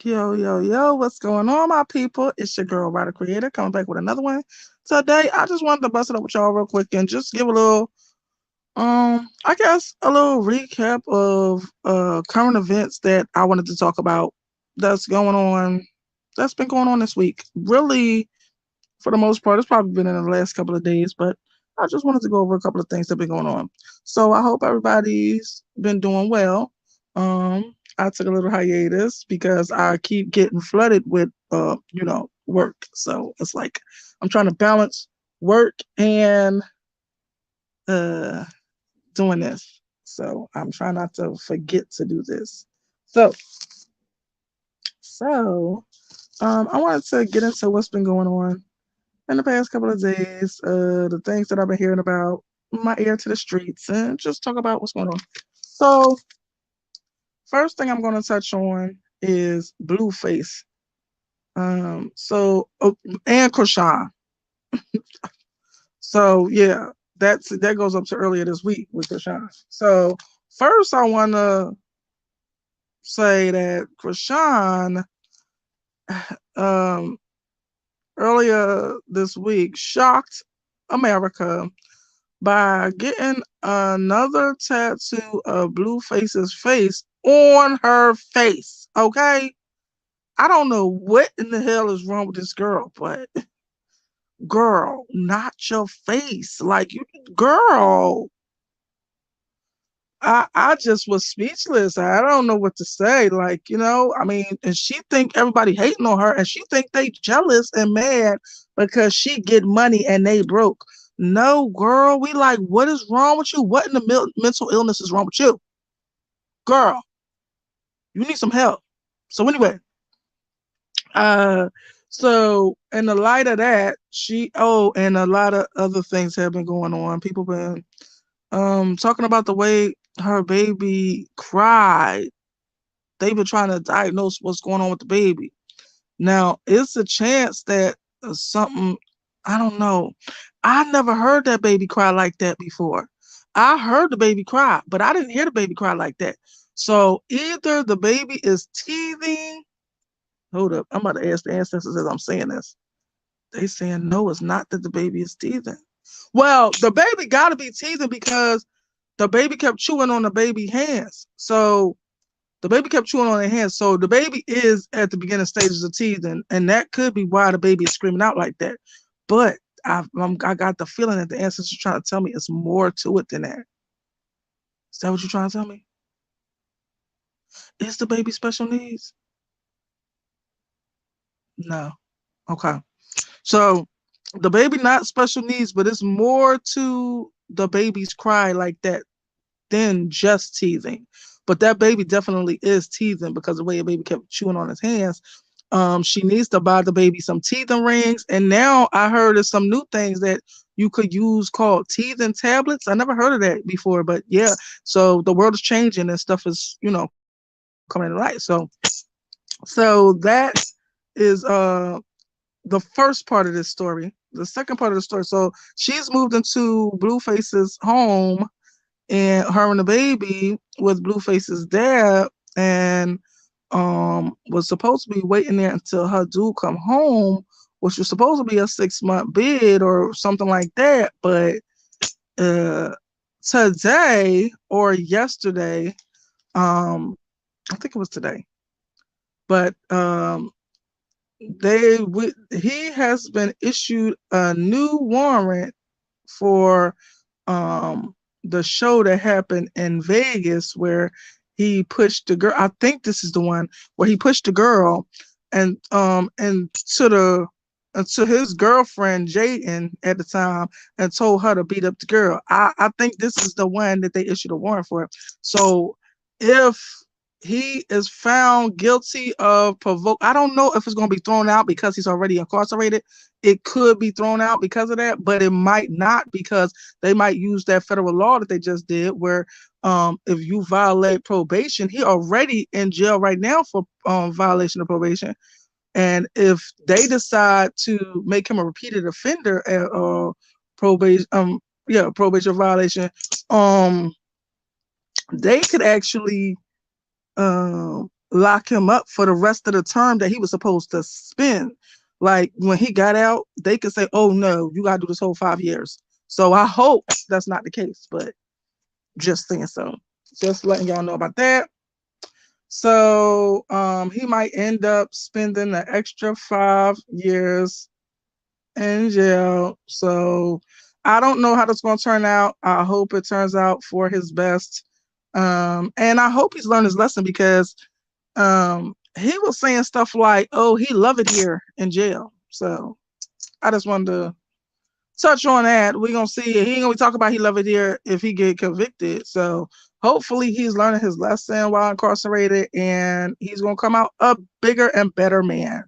Yo, yo, yo, what's going on, my people? It's your girl, Writer Creator, coming back with another one. Today, I just wanted to bust it up with y'all real quick and just give a little, I guess a little recap of current events that I wanted to talk about that's going on, that's been going on this week. Really, for the most part, it's probably been in the last couple of days, but I just wanted to go over a couple of things that have been going on. So I hope everybody's been doing well. I took a little hiatus because I keep getting flooded with work. So it's like I'm trying to balance work and uh doing this. So I'm trying not to forget to do this. So I wanted to get into what's been going on in the past couple of days, the things that I've been hearing about, my ear to the streets, and just talk about what's going on. So, first thing I'm going to touch on is Blueface. And Krishan. So yeah, that goes up to earlier this week with Krishan. So first, I want to say that Krishan, um, earlier this week shocked America by getting another tattoo of Blueface's face on her face. Okay? I don't know what in the hell is wrong with this girl, but girl, not your face. Like you girl. I just was speechless. I don't know what to say. Like, I mean, and she think everybody hating on her and she think they jealous and mad because she get money and they broke. No, girl, we like, what is wrong with you? What in the mental illness is wrong with you? Girl, you need some help. So anyway, uh, so in the light of that, and a lot of other things have been going on. People been talking about the way her baby cried. They've been trying to diagnose what's going on with the baby. Now, it's a chance that something, I don't know. I never heard that baby cry like that before. I heard the baby cry, but I didn't hear the baby cry like that. So either the baby is teething. Hold up, I'm about to ask the ancestors as I'm saying this. They saying no, it's not that the baby is teething. Well, the baby got to be teething because the baby kept chewing on the baby hands. So the baby kept chewing on their hands. So the baby is at the beginning stages of teething, and that could be why the baby is screaming out like that. But I got the feeling that the ancestors are trying to tell me it's more to it than that. Is that what you're trying to tell me? Is the baby special needs? No. Okay. So the baby not special needs, but it's more to the baby's cry like that than just teething. But that baby definitely is teething because the way the baby kept chewing on his hands. She needs to buy the baby some teething rings. And now I heard of some new things that you could use called teething tablets. I never heard of that before, but yeah. So the world is changing and stuff is, coming to light. So that is the first part of this story. The second part of the story. So she's moved into Blueface's home and her and the baby with Blueface's dad, and was supposed to be waiting there until her dude come home, which was supposed to be a 6-month bid or something like that. But uh today or yesterday, I think it was today, but he has been issued a new warrant for the show that happened in Vegas where he pushed the girl. I think this is the one where he pushed the girl and to his girlfriend Jayden at the time and told her to beat up the girl. I think this is the one that they issued a warrant for. So if he is found guilty of provoke, I don't know if it's going to be thrown out because he's already incarcerated. It could be thrown out because of that, but it might not because they might use that federal law that they just did where if you violate probation, he already in jail right now for violation of probation. And if they decide to make him a repeated offender at probation, probation violation, they could actually lock him up for the rest of the term that he was supposed to spend. Like when he got out, they could say, "Oh no, you gotta do this whole 5 years." So I hope that's not the case, but just saying so. Just letting y'all know about that. So he might end up spending the extra 5 years in jail. So I don't know how that's going to turn out. I hope it turns out for his best. And I hope he's learned his lesson because he was saying stuff like, "Oh, he love it here in jail." So I just wanted to touch on that. We're gonna see. He ain't gonna be talking about he love it here if he get convicted. So hopefully he's learning his lesson while incarcerated, and he's gonna come out a bigger and better man.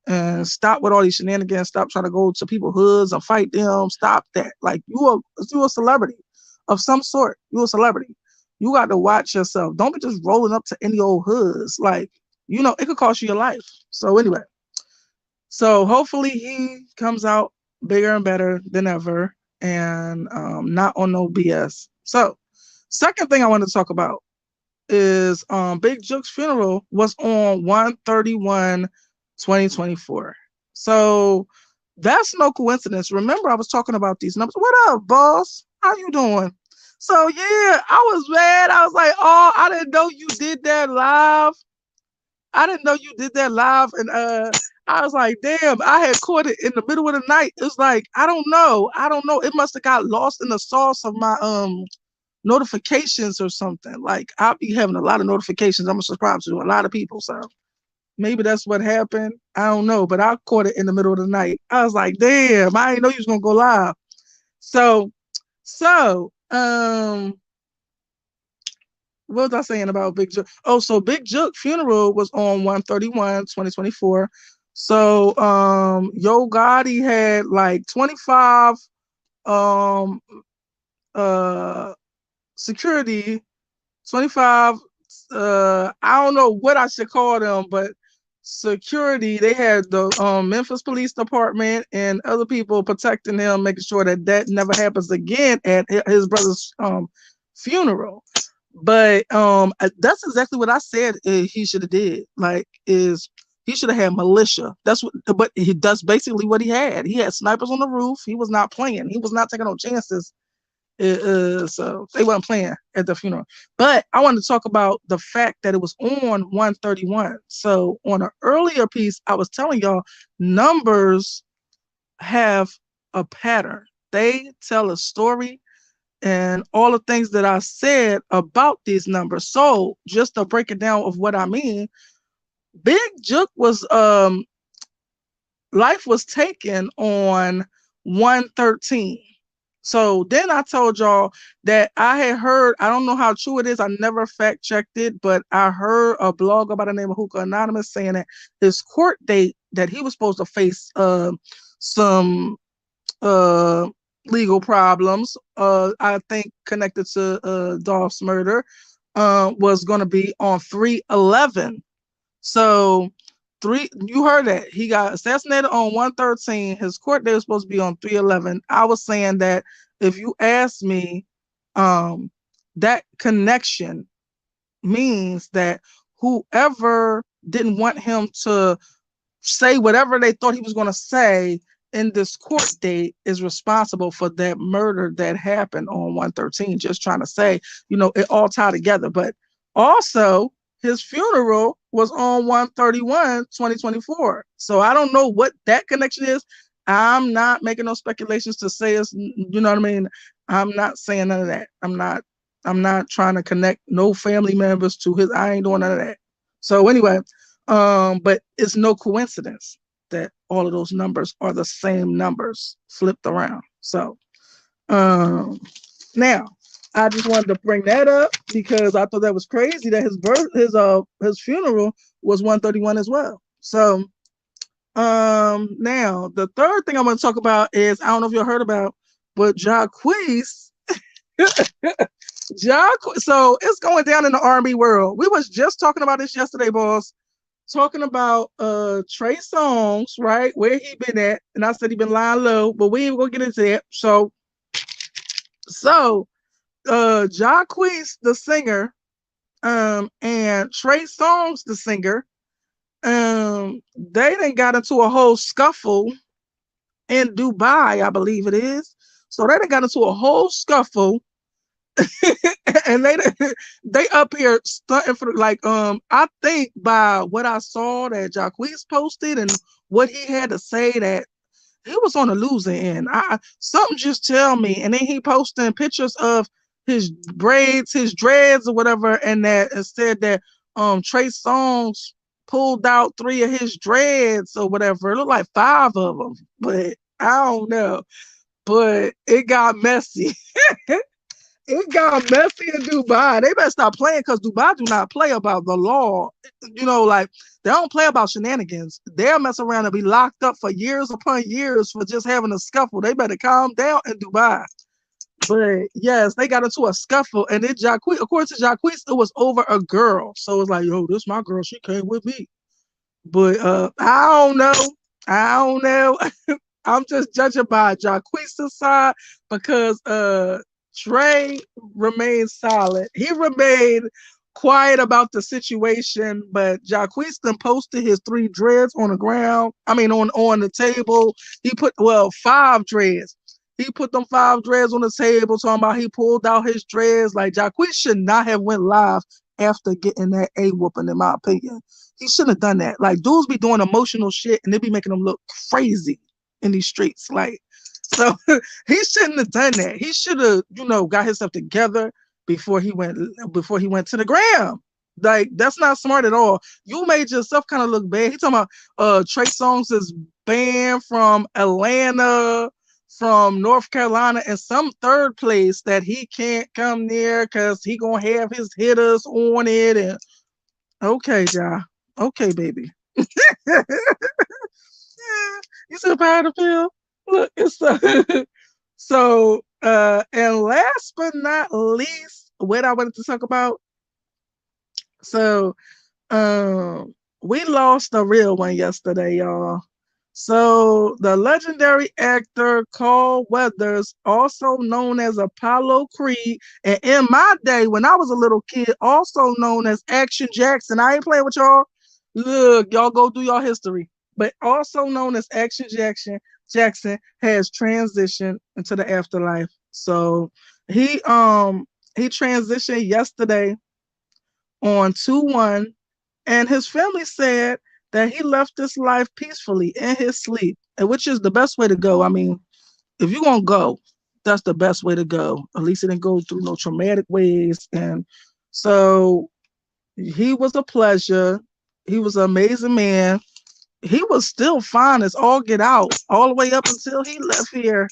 And stop with all these shenanigans. Stop trying to go to people's hoods and fight them. Stop that. Like you a celebrity of some sort. You a celebrity. You got to watch yourself. Don't be just rolling up to any old hoods. Like, it could cost you your life. So anyway, so hopefully he comes out bigger and better than ever and not on no BS. So second thing I want to talk about is BigJookFuneral was on 1/31/2024. So that's no coincidence. Remember, I was talking about these numbers. What up, boss? How you doing? So yeah, I was mad. I was like, oh, I didn't know you did that live. I didn't know you did that live. And I was like, damn, I had caught it in the middle of the night. It was like, I don't know. It must have got lost in the sauce of my notifications or something. Like I'll be having a lot of notifications. I'm subscribed to a lot of people. So maybe that's what happened. I don't know. But I caught it in the middle of the night. I was like, damn, I didn't know you was gonna go live. So what was I saying about Big Jook? Oh, so BigJookFuneral was on 1/31/2024. So Yo Gotti had like 25 um security, 25 I don't know what I should call them, but security. They had the Memphis Police Department and other people protecting him, making sure that that never happens again at his brother's funeral. But that's exactly what I said he should have did. Like is he should have had militia. But that's basically what he had. He had snipers on the roof. He was not playing. He was not taking no chances. So they weren't playing at the funeral. But I wanted to talk about the fact that it was on 1/31. So on an earlier piece, I was telling y'all numbers have a pattern. They tell a story and all the things that I said about these numbers. So just to break it down of what I mean, Big Jook was life was taken on 1/13. So then I told y'all that I had heard, I don't know how true it is, I never fact checked it, but I heard a blogger by the name of Hookah Anonymous saying that his court date that he was supposed to face some legal problems, I think connected to Dolph's murder, was going to be on 3/11. So you heard that he got assassinated on 1/13. His court date was supposed to be on 3/11. I was saying that if you ask me, that connection means that whoever didn't want him to say whatever they thought he was going to say in this court date is responsible for that murder that happened on 1/13. Just trying to say, it all tied together. But also, his funeral was on 1/31/2024. So I don't know what that connection is. I'm not making no speculations to say it's, you know what I mean? I'm not saying none of that. I'm not trying to connect no family members to his. I ain't doing none of that. So anyway, but it's no coincidence that all of those numbers are the same numbers flipped around. So now I just wanted to bring that up because I thought that was crazy that his funeral was 1/31 as well. So now the third thing I want to talk about is, I don't know if you heard about, but Jacquees. So it's going down in the R&B world. We was just talking about this yesterday, boss. Talking about Trey Songz, right? Where he been at, and I said he been lying low, but we ain't gonna get into that. So Jacquees, the singer, and and Trey Songz, the singer, they done got into a whole scuffle in Dubai, I believe it is. So they done got into a whole scuffle, and they up here stunting for like I think by what I saw that Jacquees posted and what he had to say that he was on the losing end. Something just tell me, and then he posting pictures of his braids, his dreads, or whatever, and that it said that Trey Songz pulled out 3 of his dreads or whatever. It looked like 5 of them, but I don't know. But it got messy. It got messy in Dubai. They better stop playing because Dubai do not play about the law. You know, like they don't play about shenanigans. They'll mess around and be locked up for years upon years for just having a scuffle. They better calm down in Dubai. But yes, they got into a scuffle, and then Jacquees, according to Jacquees, it was over a girl. So it's like, yo, this my girl. She came with me. But I don't know. I don't know. I'm just judging by Jacquees' side because Trey remained silent. He remained quiet about the situation, but Jacquees posted his 3 dreads on the ground. I mean, on the table. He put 5 dreads. He put them 5 dreads on the table, talking about he pulled out his dreads. Like Jacquees should not have went live after getting that A whooping, in my opinion. He shouldn't have done that. Like dudes be doing emotional shit and they be making them look crazy in these streets. Like, so he shouldn't have done that. He should have, got himself together before he went to the gram. Like, that's not smart at all. You made yourself kind of look bad. He talking about Trey Songz is banned from Atlanta, from North Carolina, and some third place that he can't come near because he gonna have his hitters on it. And okay, Ja. Okay, baby. You see how to feel? Look, it's so and last but not least, what I wanted to talk about. So we lost a real one yesterday, y'all. So the legendary actor Carl Weathers, also known as Apollo Creed, and in my day when I was a little kid, also known as Action Jackson. I ain't playing with y'all. Look, y'all go do your history. But also known as Action Jackson has transitioned into the afterlife. So he transitioned yesterday on 2/1, and his family said that he left this life peacefully in his sleep, and which is the best way to go. I mean, if you're gonna go, that's the best way to go. At least it didn't go through no traumatic ways. And so he was a pleasure. He was an amazing man. He was still fine as all get out, all the way up until he left here.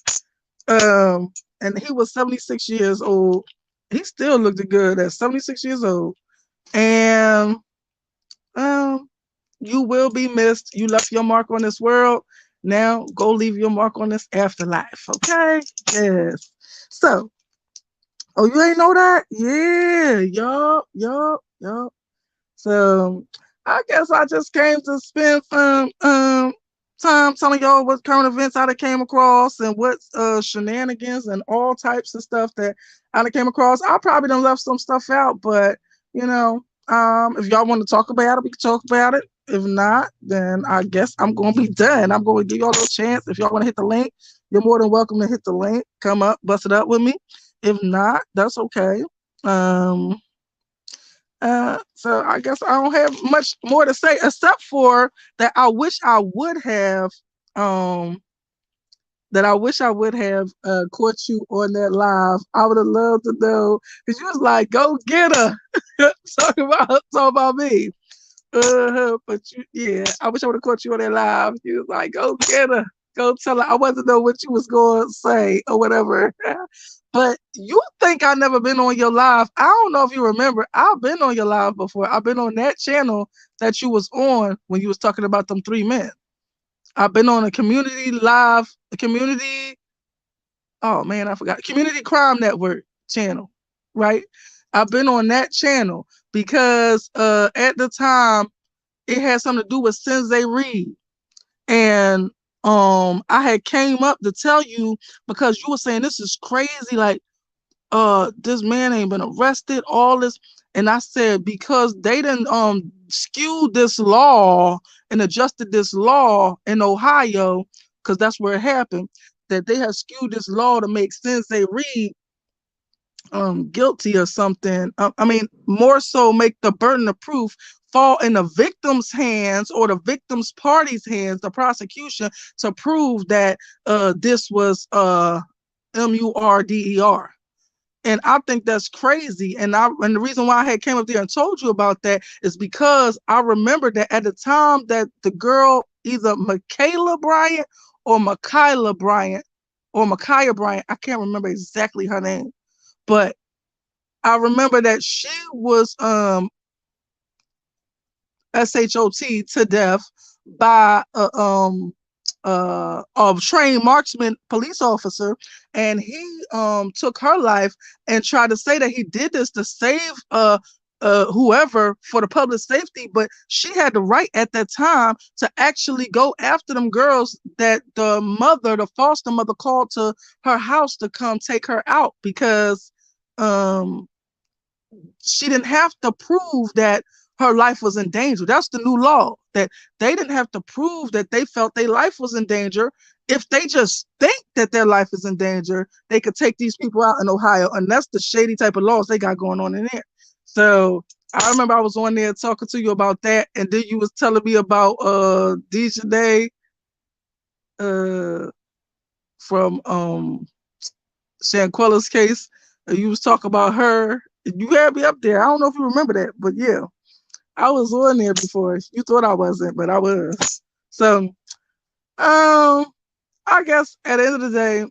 And he was 76 years old. He still looked good at 76 years old. And you will be missed. You left your mark on this world. Now go leave your mark on this afterlife. Okay? Yes. So, oh, you ain't know that? Yeah. Yup. So I guess I just came to spend some time telling y'all what current events I came across and what shenanigans and all types of stuff that I came across. I probably done left some stuff out, but if y'all want to talk about it, we can talk about it. If not, then I guess I'm gonna be done. I'm gonna give y'all a little chance. If y'all want to hit the link, you're more than welcome to hit the link. Come up, bust it up with me. If not, that's okay. So I guess I don't have much more to say except for that I wish I would have caught you on that live. I would have loved to know because you was like, go get her. talk about me. But I wish I would have caught you on that live. You was like, go get her. Go tell her. I wanted to know what you was going to say or whatever. But you think I never been on your live. I don't know if you remember. I've been on your live before. I've been on that channel that you was on when you was talking about them 3 men. I've been on a community live, community crime network channel, right? I've been on that channel because at the time it had something to do with Sensei Reed. And I had came up to tell you because you were saying this is crazy. Like, this man ain't been arrested, all this. And I said, because they didn't skewed this law and adjusted this law in Ohio, because that's where it happened, that they have skewed this law to make sense. They read guilty or something. I mean, more so make the burden of proof fall in the victim's hands or the victim's party's hands, the prosecution, to prove that this was murder. And I think that's crazy. And the reason why I had came up there and told you about that is because I remember that at the time that the girl, either Michaela Bryant or Micaiah Bryant or Micaiah Bryant, I can't remember exactly her name, but I remember that she was SHOT to death by a trained marksman police officer, and he took her life and tried to say that he did this to save whoever for the public safety, but she had the right at that time to actually go after them girls that the foster mother called to her house to come take her out, because she didn't have to prove that her life was in danger. That's the new law, that they didn't have to prove that they felt their life was in danger. If they just think that their life is in danger, they could take these people out in Ohio. And that's the shady type of laws they got going on in there. So I remember I was on there talking to you about that, and then you was telling me about Dejanay from Shanquella's case. You was talking about her. You had me up there. I don't know if you remember that, but yeah, I was on there before. You thought I wasn't, but I was. So, I guess at the end of the day,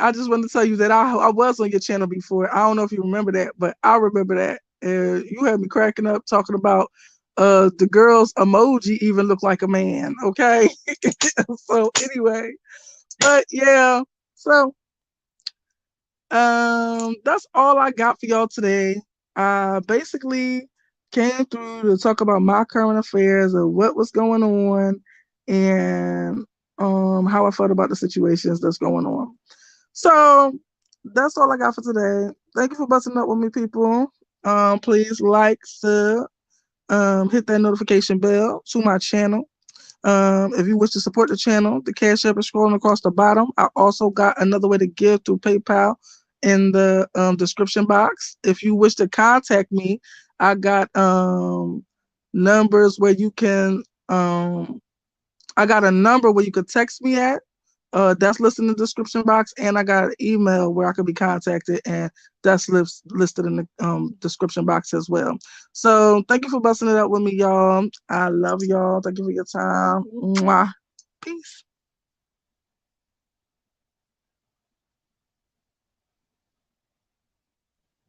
I just wanted to tell you that I was on your channel before. I don't know if you remember that, but I remember that. You had me cracking up talking about the girl's emoji even looked like a man. Okay. So anyway, but yeah. So that's all I got for y'all today. I basically came through to talk about my current affairs of what was going on and how I felt about the situations that's going on. So that's all I got for today. Thank you for busting up with me, people. Please like, sub, hit that notification bell to my channel. If you wish to support the channel, the Cash App is scrolling across the bottom. I also got another way to give through PayPal in the description box. If you wish to contact me, I got numbers where you can I got a number where you could text me at. That's listed in the description box, and I got an email where I could be contacted, and that's listed in the description box as well. So thank you for busting it up with me, y'all. I love y'all. Thank you for your time. Mwah. Peace.